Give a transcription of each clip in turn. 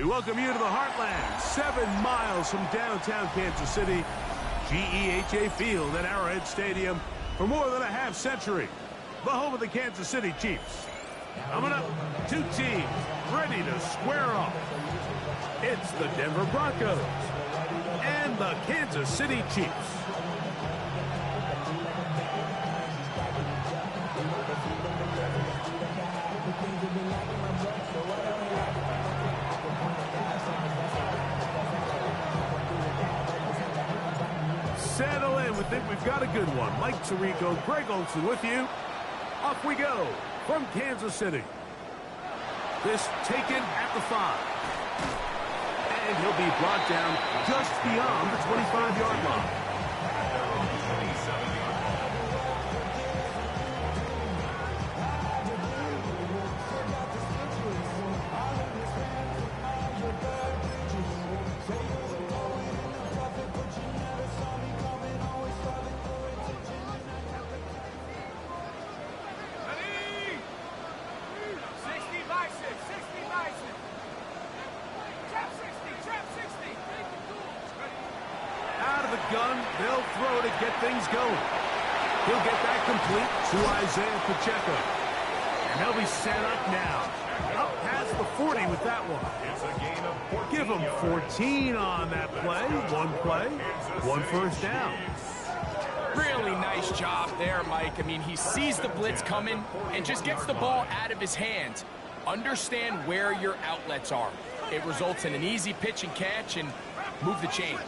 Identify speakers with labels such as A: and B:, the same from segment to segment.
A: welcome you to the Heartland, 7 miles from downtown Kansas City. GEHA Field at Arrowhead Stadium for more than a half-century. The home of the Kansas City Chiefs. Coming up, 2 teams ready to square off. It's the Denver Broncos and the Kansas City Chiefs. Settle in. We think we've got a good one. Mike Tirico, Greg Olson with you. Off we go from Kansas City. This taken at the 5. And he'll be brought down just beyond the 25-yard line. Gun, they'll throw to get things going. He'll get that complete to Isaiah Pacheco. And they'll be set up now. Up past the 40 with that one. Give him 14 on that play. One first down.
B: Really nice job there, Mike. I mean, he sees the blitz coming and just gets the ball out of his hands. Understand where your outlets are. It results in an easy pitch and catch and move the chains.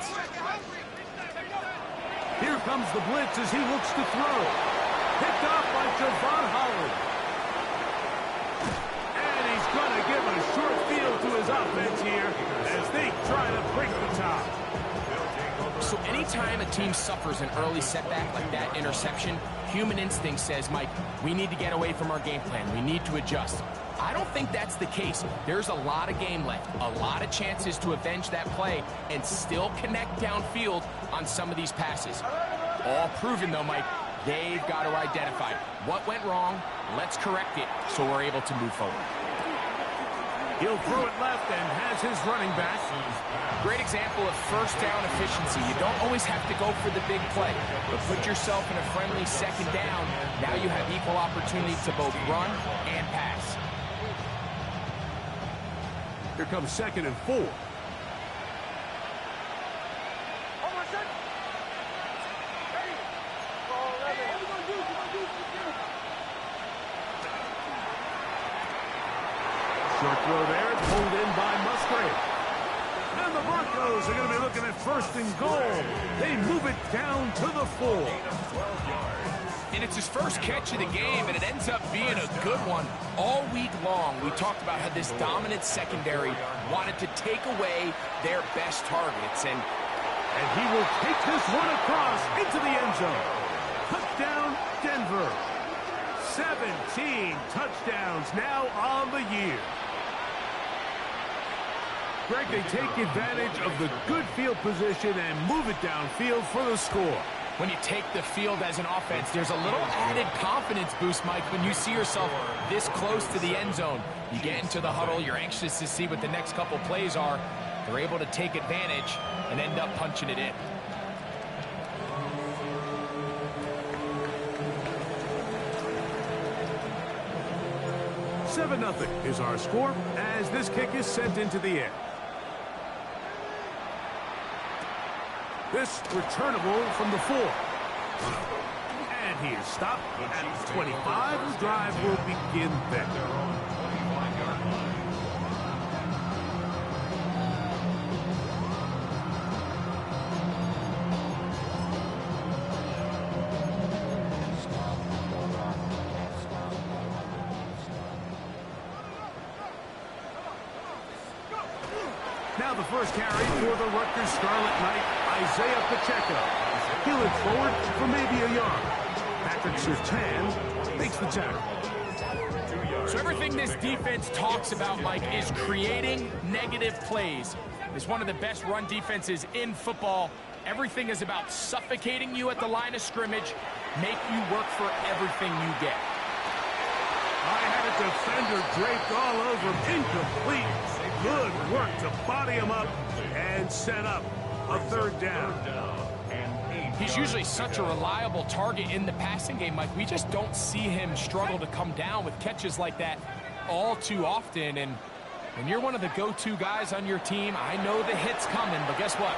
A: Here comes the blitz as he looks to throw. Picked off by Javon Holland. And he's going to give a short field to his offense here as they try to break the top.
B: So anytime a team suffers an early setback like that interception, human instinct says, Mike, we need to get away from our game plan. We need to adjust. I don't think that's the case. There's a lot of game left, a lot of chances to avenge that play and still connect downfield on some of these passes. All proven, though, Mike, they've got to identify what went wrong, let's correct it so we're able to move forward.
A: He'll throw it left and has his running back.
B: Great example of first down efficiency. You don't always have to go for the big play, but put yourself in a friendly second down. Now you have equal opportunity to both run and pass.
A: Here comes 2nd and 4. Short throw there, pulled in by Musgrave. And the Broncos are going to be looking at 1st and goal. They move it down to the 4.
B: And it's his first catch of the game, and it ends up being a good one. All week long, we talked about how this dominant secondary wanted to take away their best targets. And
A: he will take this one across into the end zone. Touchdown, Denver. 17 touchdowns now on the year. Greg, they take advantage of the good field position and move it downfield for the score.
B: When you take the field as an offense, there's a little added confidence boost, Mike, when you see yourself this close to the end zone. You get into the huddle, you're anxious to see what the next couple plays are. They're able to take advantage and end up punching it in.
A: "7-0 is our score as this kick is sent into the air. This returnable from the 4. And he is stopped at the 25. The drive will begin there. Now the first carry for the Rutgers Scarlet Knight, Isaiah Pacheco. He'll look forward for maybe a yard. Patrick Surtain makes the tackle.
B: So everything this defense talks about, Mike, is creating negative plays. It's one of the best run defenses in football. Everything is about suffocating you at the line of scrimmage, make you work for everything you get.
A: I had a defender draped all over him. Incomplete. Good work to body him up and set up a third down.
B: He's usually such a reliable target in the passing game, Mike. We just don't see him struggle to come down with catches like that all too often. And when you're one of the go-to guys on your team, I know the hit's coming, but guess what?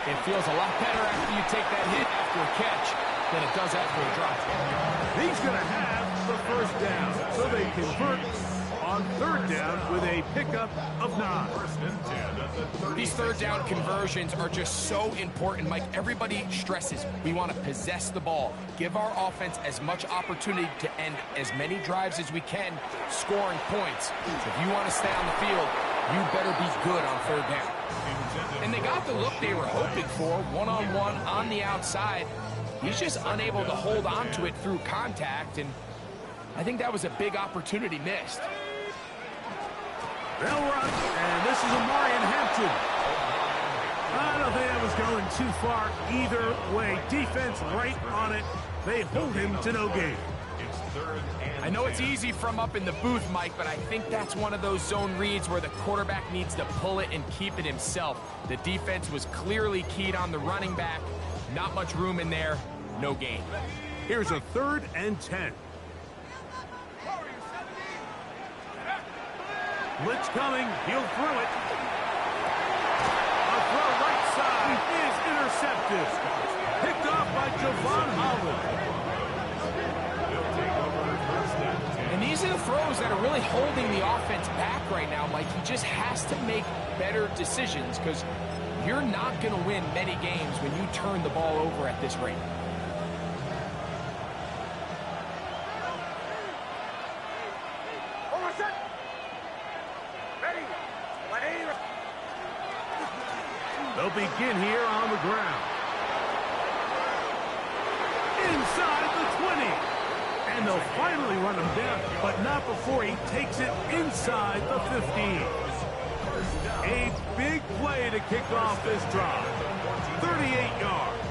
B: It feels a lot better after you take that hit after a catch than it does after a drop.
A: He's going to have the first down, so they convert on third down with a pickup of 9.
B: These third down conversions are just so important, Mike. Everybody stresses we want to possess the ball, give our offense as much opportunity to end as many drives as we can, scoring points. So if you want to stay on the field, you better be good on third down. And they got the look they were hoping for, one-on-one on the outside. He's just unable to hold on to it through contact, and I think that was a big opportunity missed.
A: They'll run, and this is Amarian Hampton. I don't think that was going too far either way. Defense right on it. They hold him to no gain.
B: I know it's easy from up in the booth, Mike, but I think that's one of those zone reads where the quarterback needs to pull it and keep it himself. The defense was clearly keyed on the running back. Not much room in there. No gain.
A: Here's a 3rd and 10. Blitz coming. He'll throw it. A throw right side is intercepted. Picked off by Javon Holland.
B: And these are the throws that are really holding the offense back right now, Mike. He just has to make better decisions because you're not going to win many games when you turn the ball over at this rate.
A: They'll begin here on the ground. Inside the 20. And they'll finally run him down, but not before he takes it inside the 15. A big play to kick off this drive. 38 yards.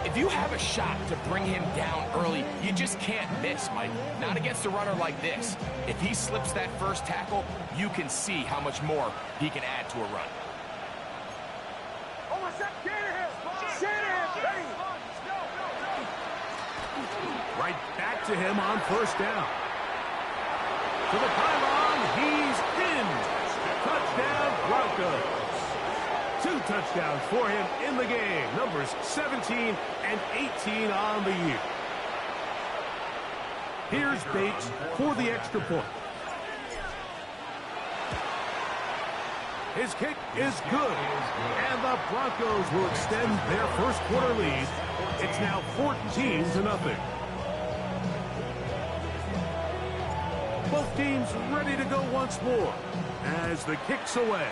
B: If you have a shot to bring him down early, you just can't miss, Mike. Not against a runner like this. If he slips that first tackle, you can see how much more he can add to a run.
A: Right back to him on first down. To the pylon, he's in. Touchdown, Broncos. 2 touchdowns for him in the game. Numbers 17 and 18 on the year. Here's Bates for the extra point. His kick is good. And the Broncos will extend their first quarter lead. It's now 14-0. Both teams ready to go once more as the kick's away.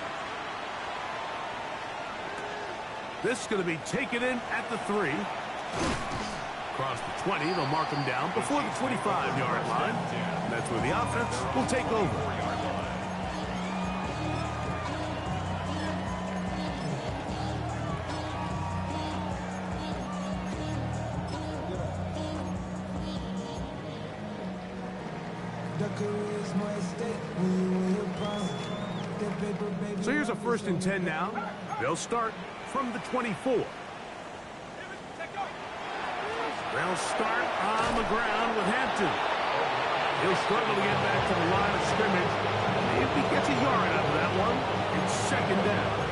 A: This is going to be taken in at the 3. Across the 20, they'll mark him down before the 25-yard line. And that's where the offense will take over. So here's a 1st and 10 now. They'll start from the 24. They'll start on the ground with Hampton. He'll struggle to get back to the line of scrimmage. If he gets a yard out of that one, it's 2nd down.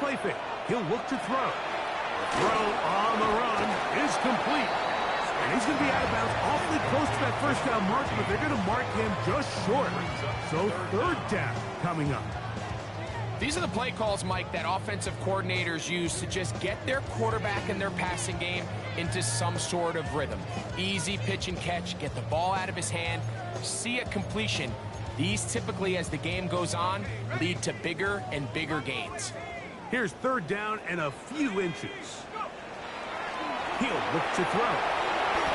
A: Play fake. He'll look to throw. Throw on the run is complete. And he's going to be out of bounds awfully close to that first down mark, but they're going to mark him just short. So 3rd down coming up.
B: These are the play calls, Mike, that offensive coordinators use to just get their quarterback and their passing game into some sort of rhythm. Easy pitch and catch, get the ball out of his hand, see a completion. These typically, as the game goes on, lead to bigger and bigger gains.
A: Here's 3rd down and a few inches. He'll look to throw.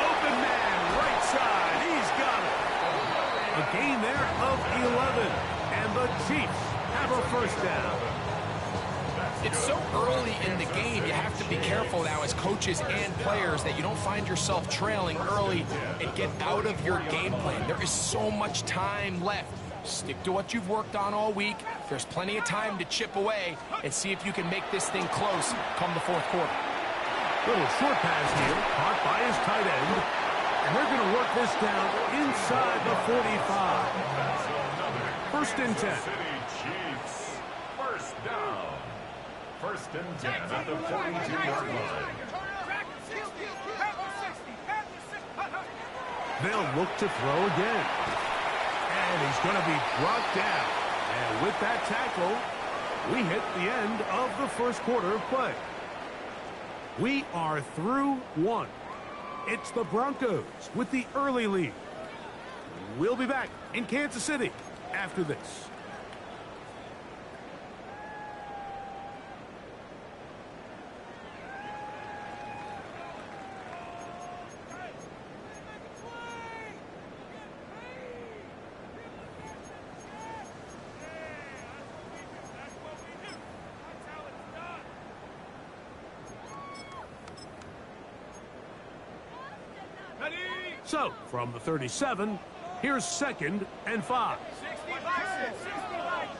A: Open man, right side. He's got it. A gain there of 11. And the Chiefs have a first down.
B: It's so early in the game, you have to be careful now as coaches and players that you don't find yourself trailing early and get out of your game plan. There is so much time left. Stick to what you've worked on all week. There's plenty of time to chip away and see if you can make this thing close come the fourth quarter.
A: Little short pass here, caught by his tight end. And they're going to work this down inside the 45. First and 10.
C: First down. First and 10 at the 42-yard line.
A: They'll look to throw again. And he's going to be brought down. And with that tackle, we hit the end of the first quarter of play. We are through one. It's the Broncos with the early lead. We'll be back in Kansas City after this. So, from the 37, here's 2nd and 5.
D: 60 bison, 60 bison,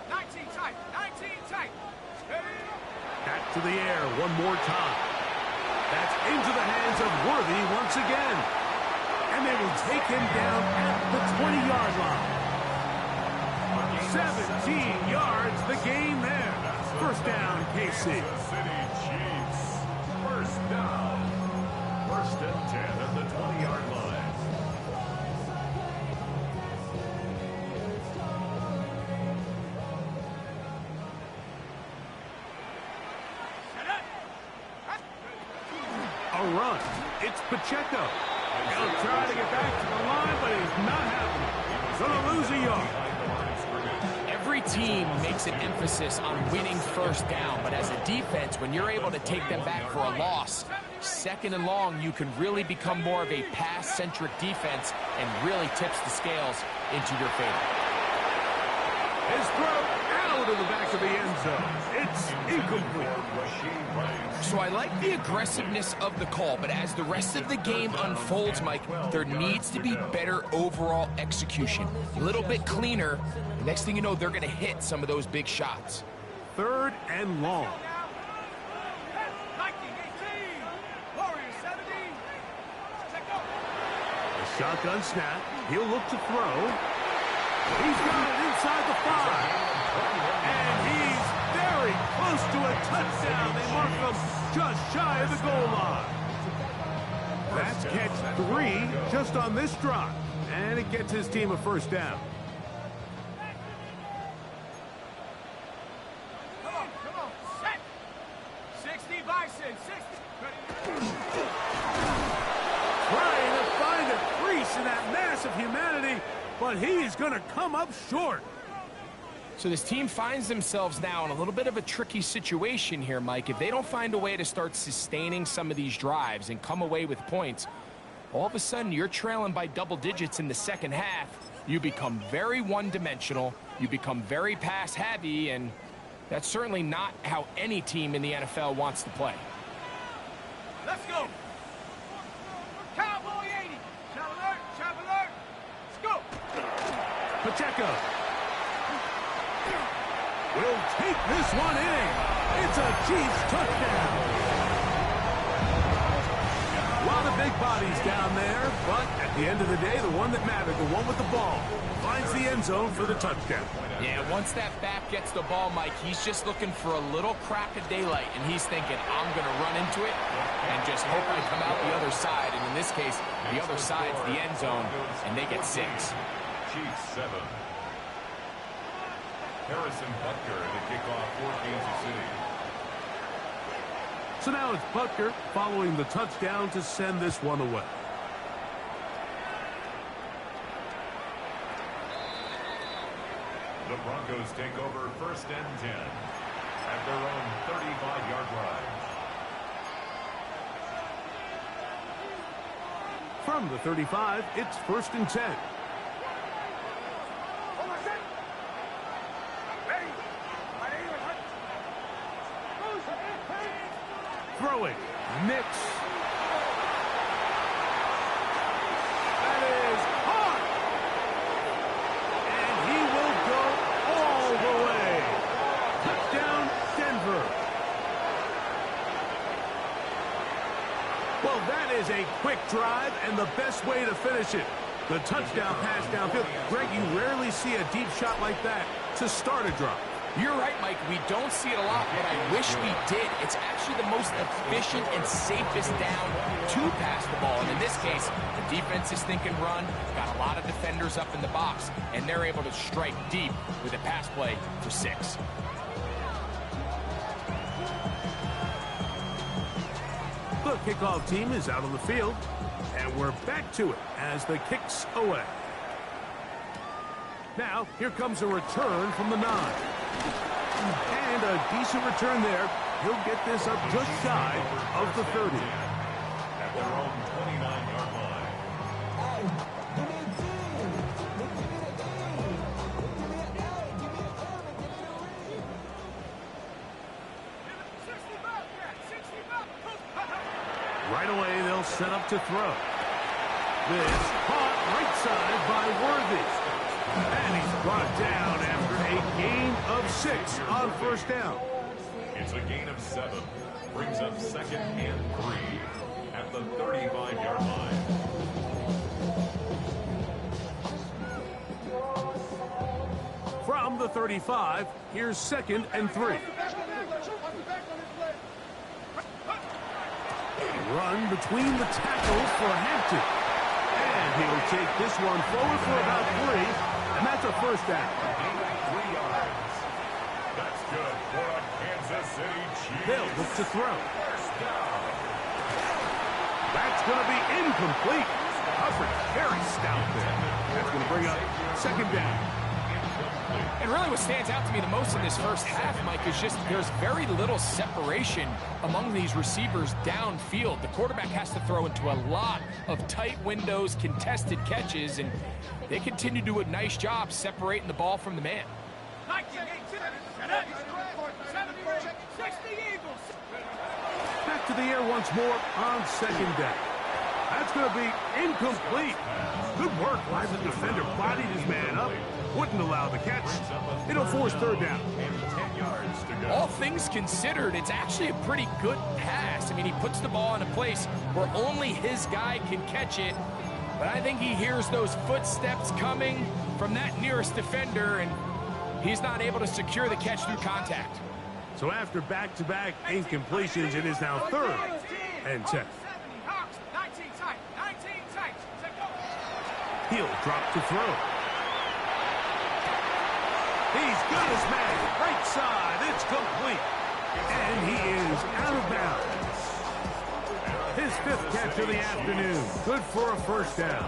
D: 19 tight, 19 tight.
A: Back to the air one more time. That's into the hands of Worthy once again. And they will take him down at the 20-yard line. 17 yards, the gain there. First down, KC.
C: City Chiefs. First down. First and 10 at the 20-yard line.
A: A run. It's Pacheco. He'll try to get back to the line, but it's not happening. Going to lose a yard.
B: Every team makes an emphasis on winning first down, but as a defense, when you're able to take them back for a loss, 2nd and long, you can really become more of a pass-centric defense and really tips the scales into your favor.
A: His throw out of the back of the end zone. It's incomplete.
B: So I like the aggressiveness of the call, but as the rest of the game unfolds, Mike, there needs to be better overall execution. A little bit cleaner. The next thing you know, they're going to hit some of those big shots.
A: 3rd and long. A shotgun snap. He'll look to throw. He's got it inside the 5. And he's very close to a touchdown. They mark him just shy of the goal line. That's catch 3 just on this drive. And it gets his team a first down.
D: Come on, set. 60 bison, 60.
A: Trying to find a crease in that mass of humanity, but he's going to come up short.
B: So this team finds themselves now in a little bit of a tricky situation here, Mike. If they don't find a way to start sustaining some of these drives and come away with points, all of a sudden you're trailing by double digits in the second half. You become very one-dimensional. You become very pass-heavy, and that's certainly not how any team in the NFL wants to play.
D: Let's go. Cowboy 80. Chop alert. Let's go.
A: Pacheco will take this one in. It's a Chiefs touchdown. A lot of big bodies down there, but at the end of the day, the one that mattered, the one with the ball, finds the end zone for the touchdown.
B: Yeah, once that back gets the ball, Mike, he's just looking for a little crack of daylight, and he's thinking, I'm going to run into it and just hope I come out the other side. And in this case, the other side's the end zone, and they get 6.
C: Chiefs 7. Harrison Butker to kick off for Kansas City.
A: So now it's Butker following the touchdown to send this one away.
C: The Broncos take over first and 10 at their own 35-yard line.
A: From the 35, it's 1st and 10. throwing. Nix. That is hard. And he will go all the way. Touchdown, Denver. Well, that is a quick drive and the best way to finish it. The touchdown pass downfield. Greg, you rarely see a deep shot like that to start a drive.
B: You're right, Mike. We don't see it a lot, but I wish we did. It's actually the most efficient and safest down to pass the ball. And in this case, the defense is thinking run, got a lot of defenders up in the box, and they're able to strike deep with a pass play for 6.
A: The kickoff team is out on the field, and we're back to it as the kick's away. Now, here comes a return from the 9. And a decent return there. He'll get this up just shy of the 30.
C: At their own 29-yard line.
A: Right away, they'll set up to throw. This caught right side by Worthy. And he's brought down after a gain of 6 on first down.
C: It's a gain of 7. Brings up 2nd and 3 at the 35-yard line.
A: From the 35, here's 2nd and 3. Run between the tackles for Hampton. And he'll take this one forward for about 3, and that's a first down.
C: 3 yards. That's good for a Kansas City Chiefs.
A: They'll look to throw.
C: First down.
A: That's going to be incomplete. Coverage very stout there. That's going to bring up 2nd down.
B: And really what stands out to me the most in this first half, Mike, is just there's very little separation among these receivers downfield. The quarterback has to throw into a lot of tight windows, contested catches, and they continue to do a nice job separating the ball from the man.
A: Back to the air once more on 2nd down. That's going to be incomplete. Good work by the defender. Bodied his man up. Wouldn't allow the catch. It'll force 3rd down.
C: 10 yards to go.
B: All things considered, it's actually a pretty good pass. I mean, he puts the ball in a place where only his guy can catch it. But I think he hears those footsteps coming from that nearest defender, and he's not able to secure the catch through contact.
A: So after back-to-back incompletions, it is now 3rd and 10. He'll drop to throw. He's got his man. Right side. It's complete. And he is out of bounds. His 5th catch of the afternoon. Good for a first down.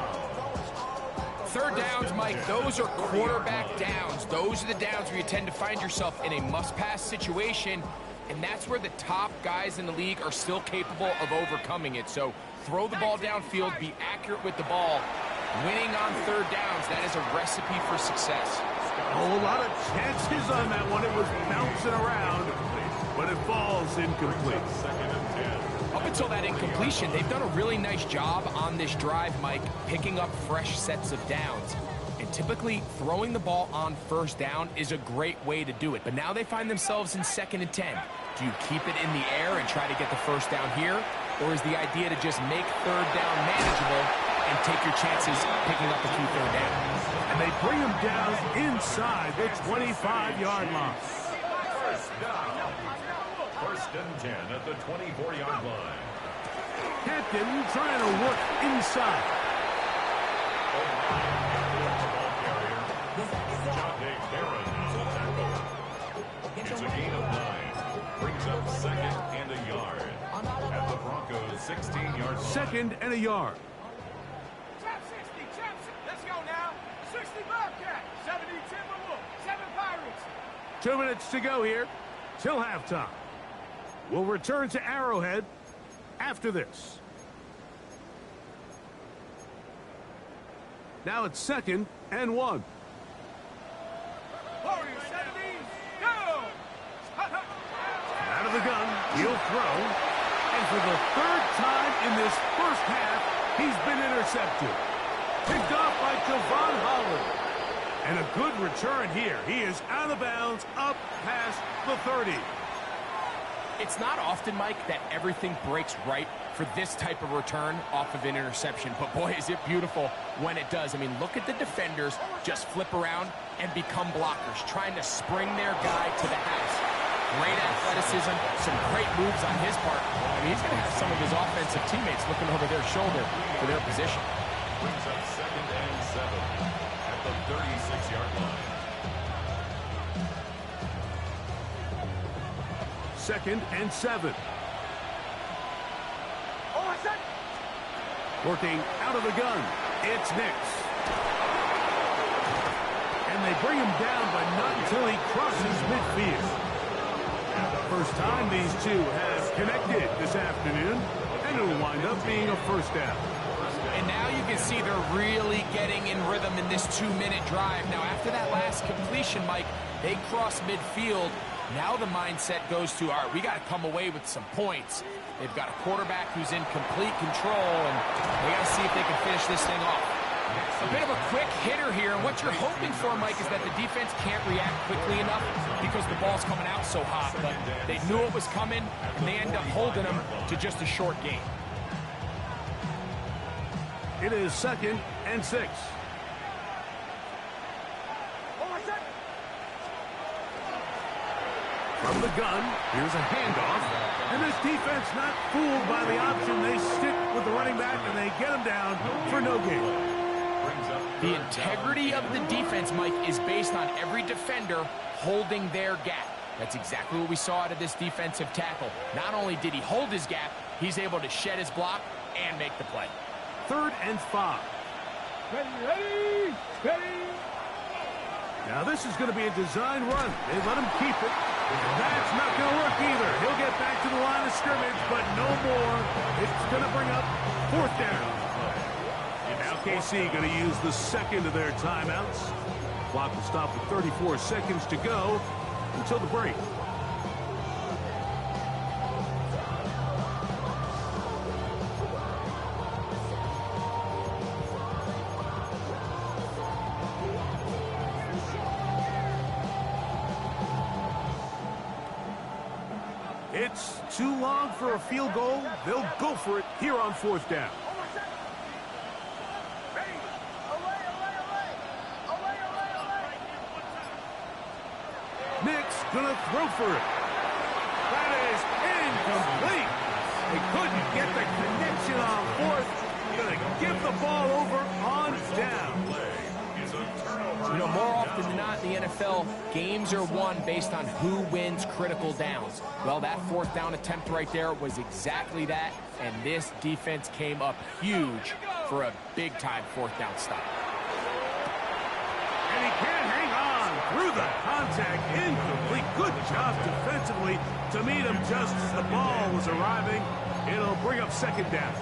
B: 3rd downs, Mike, those are quarterback downs. Those are the downs where you tend to find yourself in a must-pass situation, and that's where the top guys in the league are still capable of overcoming it. So throw the ball downfield, be accurate with the ball. Winning on 3rd downs, that is a recipe for success.
A: Oh, a lot of chances on that one. It was bouncing around, but it falls incomplete.
C: 2nd and 10.
B: Up until that incompletion, they've done a really nice job on this drive, Mike, picking up fresh sets of downs. And typically, throwing the ball on 1st down is a great way to do it. But now they find themselves in 2nd and 10. Do you keep it in the air and try to get the 1st down here? Or is the idea to just make 3rd down manageable and take your chances picking up a few 3rd downs?
A: And they bring him down inside the 25-yard line.
C: First down. 1st and 10 at the 24-yard line.
A: Hampton trying to work inside.
C: It's a gain of 9. Brings up 2nd and a yard. At the Broncos' 16-yard line.
A: 2nd and a yard.
D: Trap 60, trap 60. Let's go now. 60 Bobcat, 70 Timberwolves, 7 Pirates.
A: 2 minutes to go here till halftime. We'll return to Arrowhead after this. Now it's 2nd and 1.
D: Warriors 70, go!
A: Out of the gun, he'll throw. And for the third time in this first half, he's been intercepted. Picked off by Javon Holland. And a good return here. He is out of bounds, up past the 30.
B: It's not often, Mike, that everything breaks right for this type of return off of an interception. But boy, is it beautiful when it does. I mean, look at the defenders just flip around and become blockers, trying to spring their guy to the house. Great athleticism, some great moves on his part. I mean, he's going to have some of his offensive teammates looking over their shoulder for their position.
C: Brings up 2nd and 7 at the 36-yard line.
A: 2nd and 7. Working out of the gun. It's Nix. And they bring him down, but not until he crosses midfield. First time these two have connected this afternoon, and it'll wind up being a first down.
B: And now you can see they're really getting in rhythm in this 2-minute drive. Now, after that last completion, Mike, they cross midfield. Now the mindset goes to, all right, we got to come away with some points. They've got a quarterback who's in complete control, and they got to see if they can finish this thing off. A bit of a quick hitter here. What you're hoping for, Mike, is that the defense can't react quickly enough because the ball's coming out so hot. But they knew it was coming, and they end up holding them to just a short game.
A: It is 2nd and 6. From the gun, here's a handoff. And this defense not fooled by the option. They stick with the running back, and they get him down for no gain.
B: The integrity of the defense, Mike, is based on every defender holding their gap. That's exactly what we saw out of this defensive tackle. Not only did he hold his gap, he's able to shed his block and make the play.
A: 3rd and 5.
D: Ready, ready.
A: Now this is going to be a design run. They let him keep it. That's not going to work either. He'll get back to the line of scrimmage, but no more. It's going to bring up 4th down. And now KC going to use the second of their timeouts. Clock will stop with 34 seconds to go until the break. It's too long for a field goal. They'll go for it here on 4th down. Nick's gonna throw for it. That is incomplete. They couldn't get the connection on 4th. Gonna give the ball over on down.
B: You know, more often than not in the NFL, games are won based on who wins critical downs. Well, that 4th down attempt right there was exactly that, and this defense came up huge for a big-time 4th down stop.
A: And he can't hang on through the contact. Incomplete. Good job defensively to meet him just as the ball was arriving. It'll bring up 2nd down.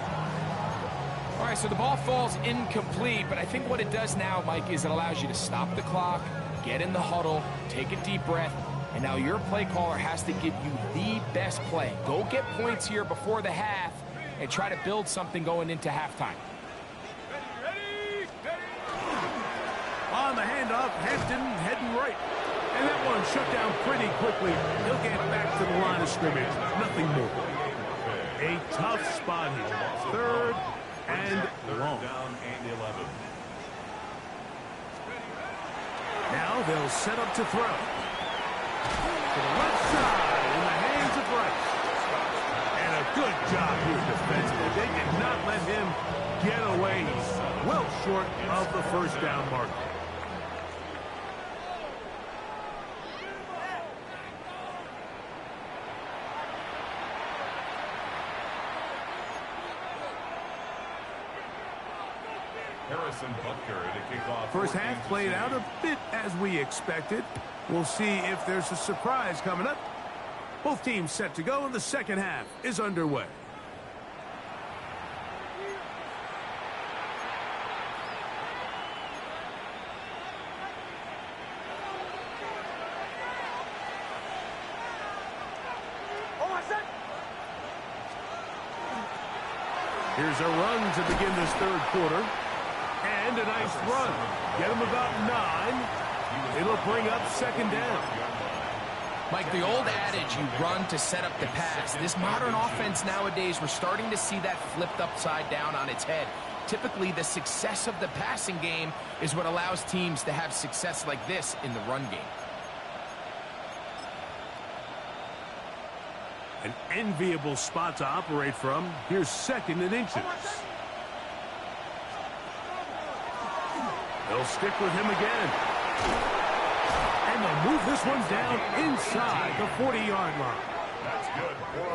B: All right, so the ball falls incomplete, but I think what it does now, Mike, is it allows you to stop the clock, get in the huddle, take a deep breath, and now your play caller has to give you the best play. Go get points here before the half and try to build something going into halftime.
D: Ready, ready.
A: On the handoff, Hampton heading right. And that one shut down pretty quickly. He'll get back to the line of scrimmage. Nothing more. A tough spot here. 3rd and long.
C: Down and 11.
A: Now they'll set up to throw. To the left side in the hands of Rice. And a good job here defensively. They did not let him get away. He's well short of the 1st down mark. First half played out a bit as we expected. We'll see if there's a surprise coming up. Both teams set to go, and the 2nd half is underway. Here's a run to begin this third quarter. And a nice run. Get him about 9. It'll bring up second down.
B: Mike, the old adage, you run to set up the pass. This modern offense nowadays, we're starting to see that flipped upside down on its head. Typically, the success of the passing game is what allows teams to have success like this in the run game.
A: An enviable spot to operate from. Here's 2nd and inches. They'll stick with him again. And they'll move this one down inside the 40-yard line.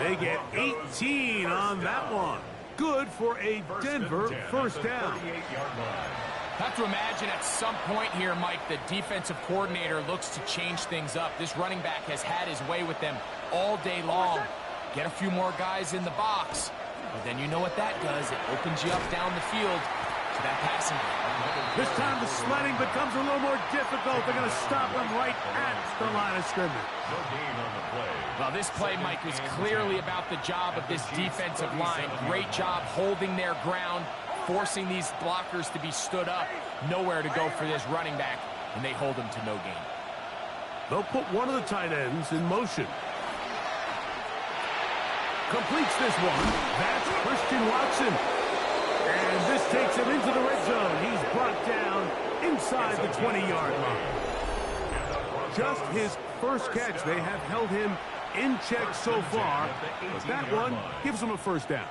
A: They get 18 on that one. Good for a Denver first down.
B: Have to imagine at some point here, Mike, the defensive coordinator looks to change things up. This running back has had his way with them all day long. Get a few more guys in the box. But then you know what that does. It opens you up down the field to that passing game.
A: This time the sledding becomes a little more difficult. They're going to stop him right at the line of scrimmage.
B: Well, this play, Mike, was clearly about the job of this defensive line. Great job holding their ground, forcing these blockers to be stood up. Nowhere to go for this running back, and they hold him to no gain.
A: They'll put one of the tight ends in motion. Completes this one. That's Christian Watson. And this takes him into the red zone. He's brought down inside the 20-yard line. Just his first catch. They have held him in check so far, but that one gives him a first down.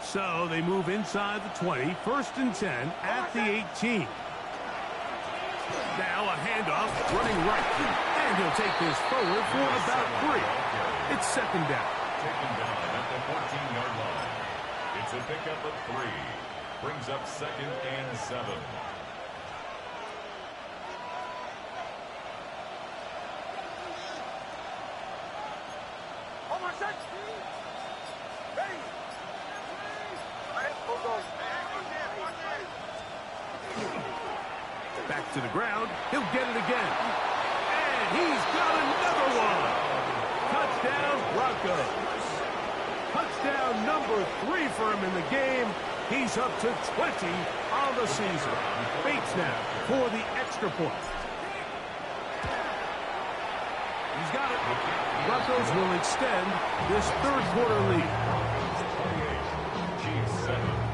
A: So they move inside the 20, 1st and 10 at the 18. Now a handoff, running right, and he'll take this forward for about 3. It's second down.
C: Taken down at the 14-yard line. It's a pickup of 3. Brings up 2nd and 7.
A: Back to the ground. He'll get it again. And he's got another one. Touchdown, Broncos. Touchdown number 3 for him in the game. He's up to 20 on the season. Bates now for the extra point. He's got it. Broncos will extend this third quarter lead.
C: 28-7.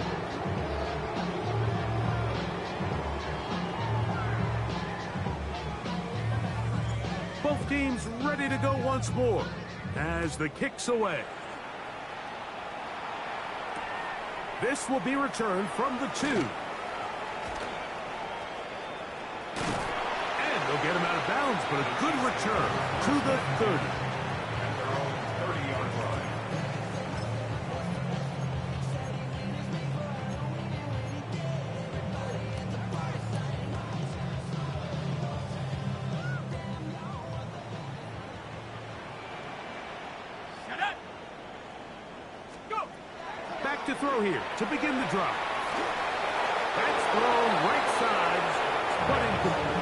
A: Both teams ready to go once more as the kick's away. This will be returned from the 2. And they'll get him out of bounds, but a good return to the 30.
C: At their own 30-yard line.
A: Back to throw here to begin the drive. That's thrown right sides, but incomplete.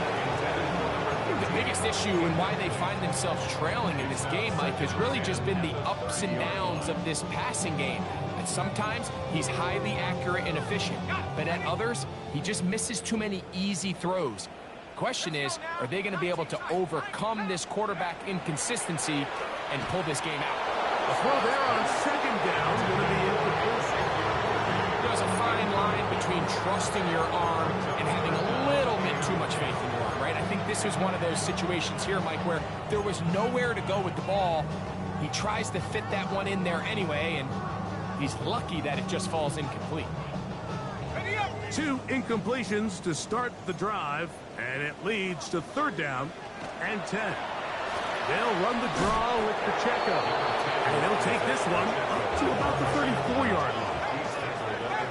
B: The biggest issue and why they find themselves trailing in this game, Mike, has really just been the ups and downs of this passing game. And sometimes he's highly accurate and efficient, but at others, he just misses too many easy throws. Question is, are they going to be able to overcome this quarterback inconsistency and pull this game out?
A: The throw there on second down is going to be incomplete.
B: There's a fine line between trusting your arm and having a little bit too much faith in your arm, right? I think this was one of those situations here, Mike, where there was nowhere to go with the ball. He tries to fit that one in there anyway, and he's lucky that it just falls incomplete.
A: 2 incompletions to start the drive, and it leads to 3rd down and 10. They'll run the draw with Pacheco, and he'll take this one up to about the 34-yard line.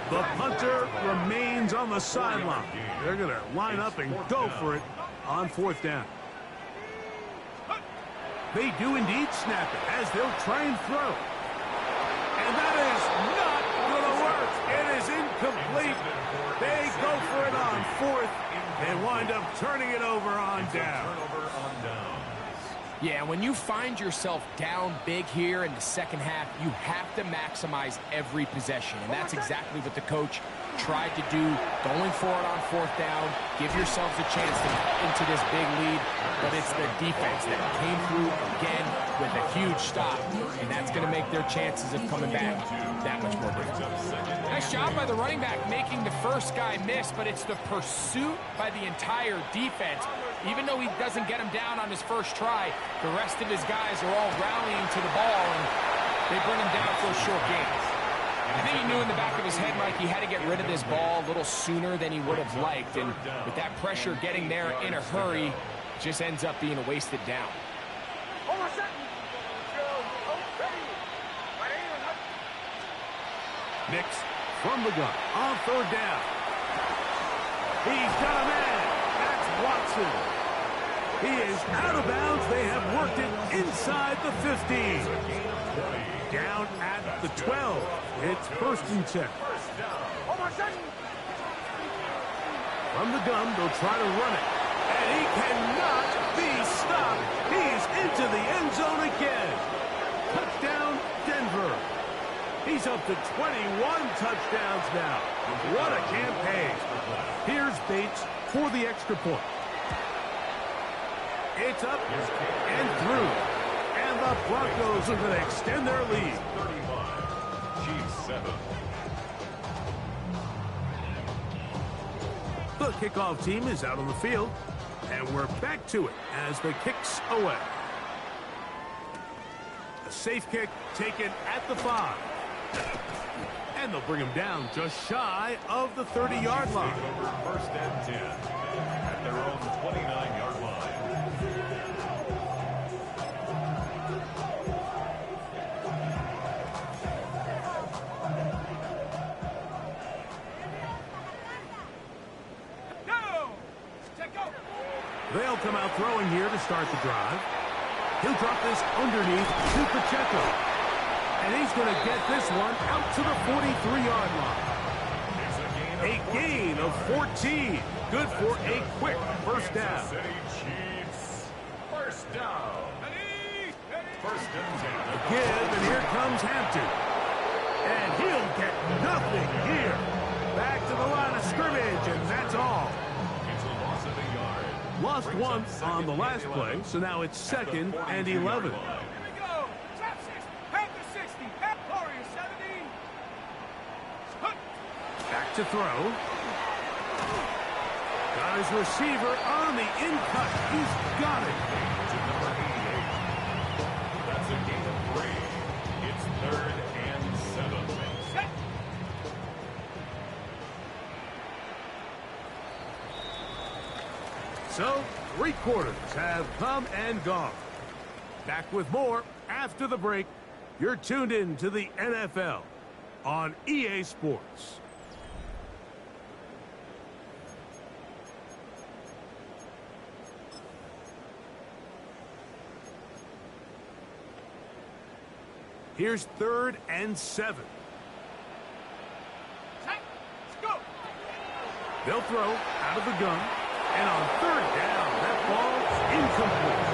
A: The punter remains on the sideline. They're going to line up and go for it on 4th down. They do indeed snap it as they'll try and throw. And that is not going to work. It is incomplete. They go for it on 4th and wind up turning it over on down.
B: Yeah, when you find yourself down big here in the second half, you have to maximize every possession. And that's exactly what the coach tried to do, going for it on fourth down. Give yourselves a chance to get into this big lead. But it's the defense that came through again with a huge stop. And that's going to make their chances of coming back that much more difficult. Nice job by the running back making the first guy miss, but it's the pursuit by the entire defense. Even though he doesn't get him down on his first try, the rest of his guys are all rallying to the ball, and they bring him down for a short gain. I think he knew in the back of his head, Mike, he had to get rid of this ball a little sooner than he would have liked, and with that pressure getting there in a hurry, it just ends up being a wasted down.
A: Nix from the gun on third down. He's got a man. That's Watson. He is out of bounds. They have worked it inside the 15. Down at the 12. It's first and 10. From the gun, they'll try to run it. And he cannot be stopped. He's into the end zone again. Touchdown, Denver. He's up to 21 touchdowns now. What a campaign. Here's Bates for the extra point. It's up and through. And the Broncos are going to extend their lead.
C: 35, Chiefs 7.
A: The kickoff team is out on the field. And we're back to it as the kick's away. A safe kick taken at the 5. And they'll bring him down just shy of the 30-yard line.
C: First and 10 at their own 29-yard line.
A: They'll come out throwing here to start the drive. He'll drop this underneath to Pacheco. And he's going to get this one out to the 43-yard line. A gain of 14. Good for a quick first down.
C: City Chiefs. First down. First and 10.
A: Give, and here comes Hampton. And he'll get nothing here. Back to the line of scrimmage, and that's all.
C: It's a loss of a yard.
A: Lost one on the last play, so now it's second and 11. Back to throw. Got his receiver on the in-cut. He's got it.
C: To number 88. That's a gain of 3. It's 3rd and 7.
A: So, 3 quarters have come and gone. Back with more after the break. You're tuned in to the NFL on EA Sports. Here's 3rd and 7. They'll throw out of the gun. And on 3rd down, that ball's incomplete.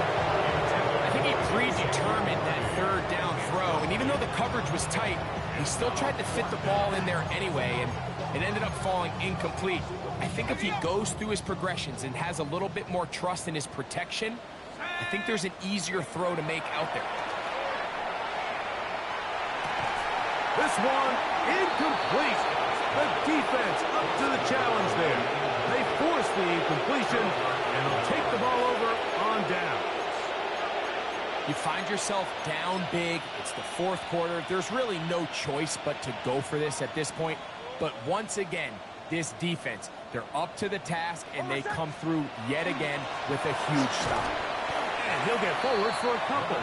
B: I think he predetermined that 3rd down throw. And even though the coverage was tight, he still tried to fit the ball in there anyway. And it ended up falling incomplete. I think if he goes through his progressions and has a little bit more trust in his protection, I think there's an easier throw to make out there.
A: This one, incomplete. The defense up to the challenge there. They force the incompletion, and they'll take the ball over on downs.
B: You find yourself down big. It's the 4th quarter. There's really no choice but to go for this at this point. But once again, this defense, they're up to the task, and they come through yet again with a huge stop.
A: And he'll get forward for a couple.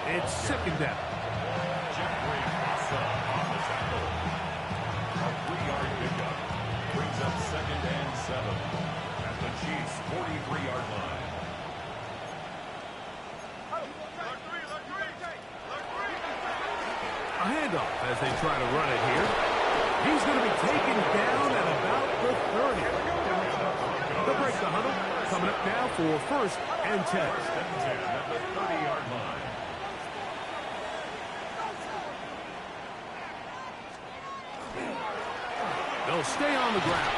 A: It's 2nd down.
C: Brings up 2nd and 7 at the Chiefs' 43-yard line.
A: A handoff as they try to run it here. He's going to be taken down at about the 30. They'll break the huddle. Coming up now for 1st and 10.
C: 1st and 10 at the 30-yard line.
A: They'll stay on the ground.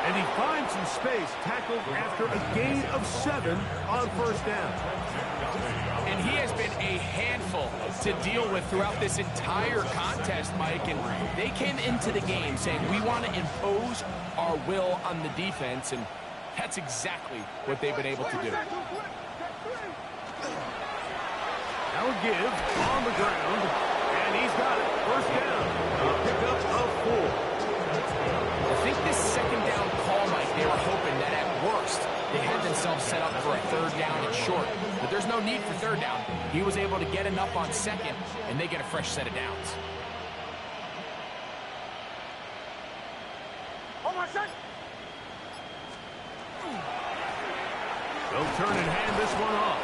A: And he finds some space, tackled after a gain of 7 on 1st down.
B: And he has been a handful to deal with throughout this entire contest, Mike. And they came into the game saying, we want to impose our will on the defense. And that's exactly what they've been able to do.
A: Now a give on the ground. And he's got it. 1st down. A pickup of 4.
B: I think this 2nd down call, Mike, they were hoping that at worst they had themselves set up for a 3rd down and short. But there's no need for 3rd down. He was able to get enough on 2nd, and they get a fresh set of downs.
A: They'll turn and hand this one off.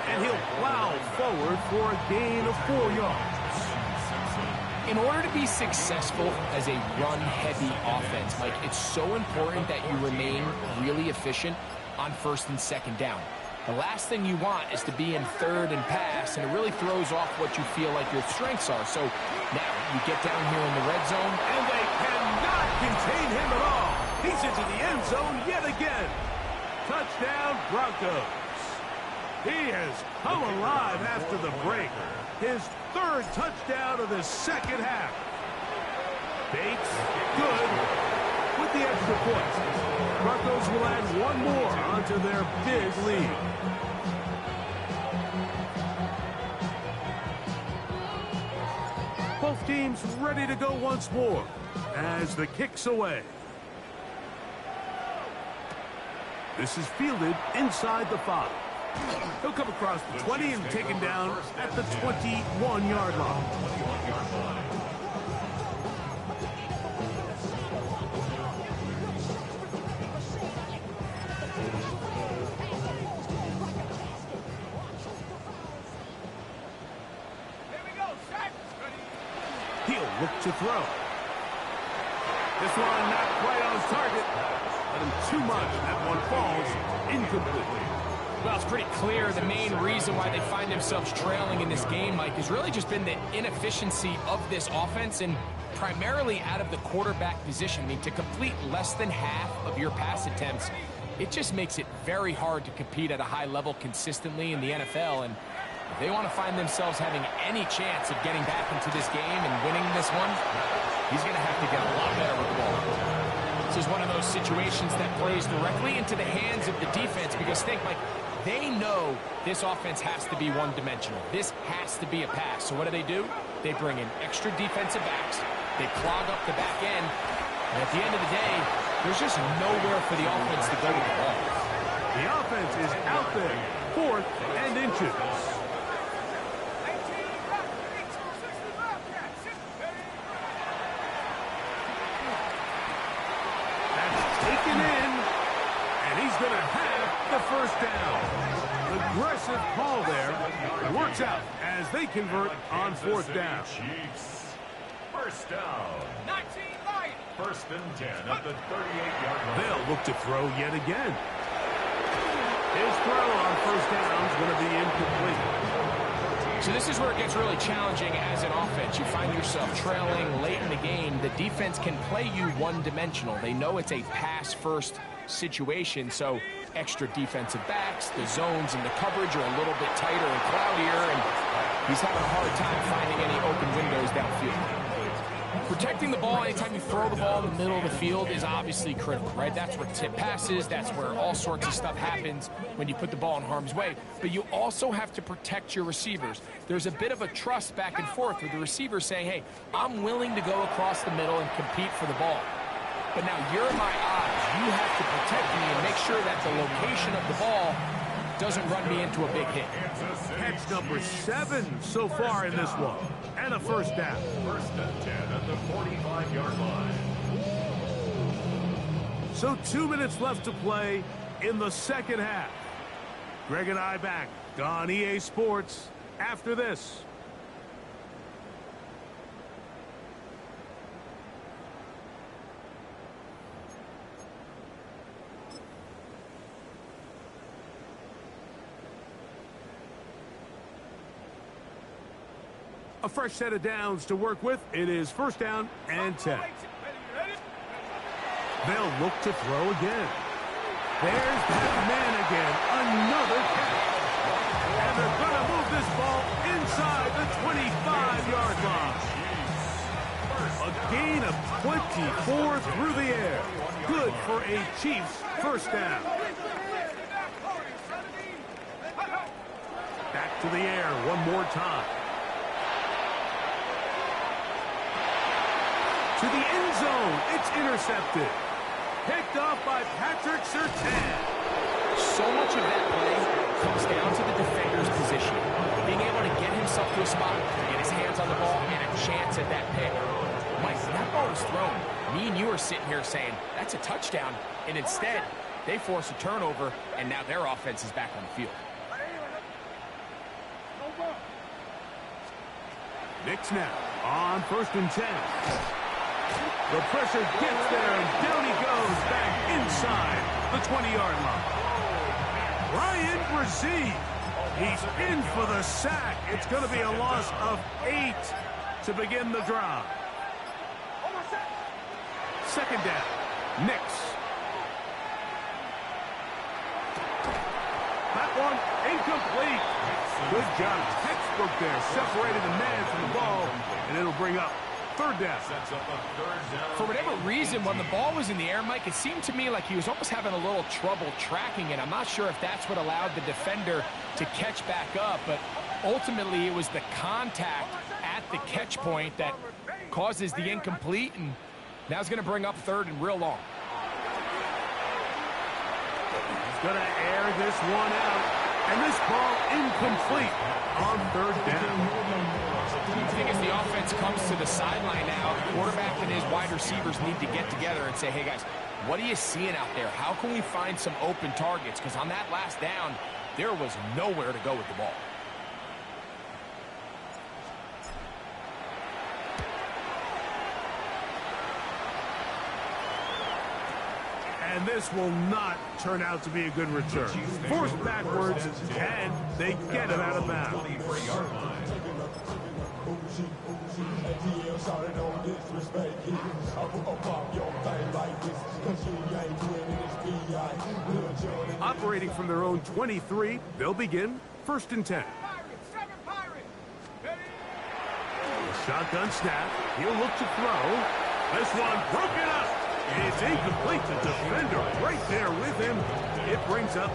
A: And he'll plow forward for a gain of 4 yards.
B: In order to be successful as a run-heavy offense, Mike, it's so important that you remain really efficient on 1st and 2nd down. The last thing you want is to be in 3rd and pass, and it really throws off what you feel like your strengths are. So now you get down here in the red zone,
A: and they cannot contain him at all. He's into the end zone yet again. Touchdown, Broncos. He has come alive after the break. His 3rd touchdown of the 2nd half. Bates, good, with the extra point. Broncos will add 1 more onto their big lead. Both teams ready to go once more as the kick's away. This is fielded inside the 5. He'll come across the 20 and taken down at the 21-yard line. He'll look to throw. This one not quite on target. But him too much. That one falls incomplete.
B: Well, it's pretty clear the main reason why they find themselves trailing in this game, Mike, has really just been the inefficiency of this offense and primarily out of the quarterback position. I mean, to complete less than half of your pass attempts, it just makes it very hard to compete at a high level consistently in the NFL. And if they want to find themselves having any chance of getting back into this game and winning this one, he's going to have to get a lot better with the ball. This is one of those situations that plays directly into the hands of the defense because think, Mike, they know this offense has to be one-dimensional. This has to be a pass. So what do? They bring in extra defensive backs. They clog up the back end. And at the end of the day, there's just nowhere for the offense to go with the ball.
A: The offense is out there, 4th and inches. That's taken in, and he's going to have the 1st down. Aggressive call there. It works out as they convert on 4th down.
C: Chiefs. 1st down.
D: 19 Lions.
C: 1st and 10 at the 38-yard line.
A: They'll look to throw yet again. His throw on 1st down is going to be incomplete.
B: So this is where it gets really challenging as an offense. You find yourself trailing late in the game. The defense can play you one-dimensional. They know it's a pass-first situation, so extra defensive backs, the zones and the coverage are a little bit tighter and cloudier, and he's having a hard time finding any open windows downfield. Protecting the ball anytime you throw the ball in the middle of the field is obviously critical, right? That's where tip passes, that's where all sorts of stuff happens when you put the ball in harm's way. But you also have to protect your receivers. There's a bit of a trust back and forth with the receiver saying, hey, I'm willing to go across the middle and compete for the ball. But now you're my eyes. You have to protect me and make sure that the location of the ball doesn't run me into a big hit.
A: Catch number 7 so far in this one. And a 1st down.
C: 1st and 10 at the 45-yard line.
A: So 2 minutes left to play in the 2nd half. Greg and I back on EA Sports after this. A fresh set of downs to work with. It is first down and 10. They'll look to throw again. There's that man again. Another catch. And they're going to move this ball inside the 25-yard line. A gain of 24 through the air. Good for a Chiefs first down. Back to the air one more time. To the end zone. It's intercepted. Picked off by Patrick Surtain.
B: So much of that play comes down to the defender's position. Being able to get himself to a spot, get his hands on the ball, and a chance at that pick. Mike, that ball was thrown. Me and you are sitting here saying, that's a touchdown. And instead, they force a turnover, and now their offense is back on the field.
A: Knicks now on first and 10. The pressure gets there, and down he goes back inside the 20-yard line. Ryan Brzee, he's in for the sack. It's going to be a loss of 8 to begin the drive. Second down, Knicks. That one incomplete. Good job. Textbook there. Separated the man from the ball, and it'll bring up third down.
B: For whatever reason, when the ball was in the air, Mike, it seemed to me like he was almost having a little trouble tracking it. I'm not sure if that's what allowed the defender to catch back up, but ultimately it was the contact at the catch point that causes the incomplete, and now it's going to bring up third and real long.
A: He's going to air this one out, and this ball incomplete on third down.
B: I think as the offense comes to the sideline now, the quarterback and his wide receivers need to get together and say, hey, guys, what are you seeing out there? How can we find some open targets? Because on that last down, there was nowhere to go with the ball.
A: And this will not turn out to be a good return. Forced backwards, and they get it out of bounds. Operating from their own 23, they'll begin first and 10. Shotgun snap. He'll look to throw. This one broken up. It's incomplete to defender right there with him. It brings up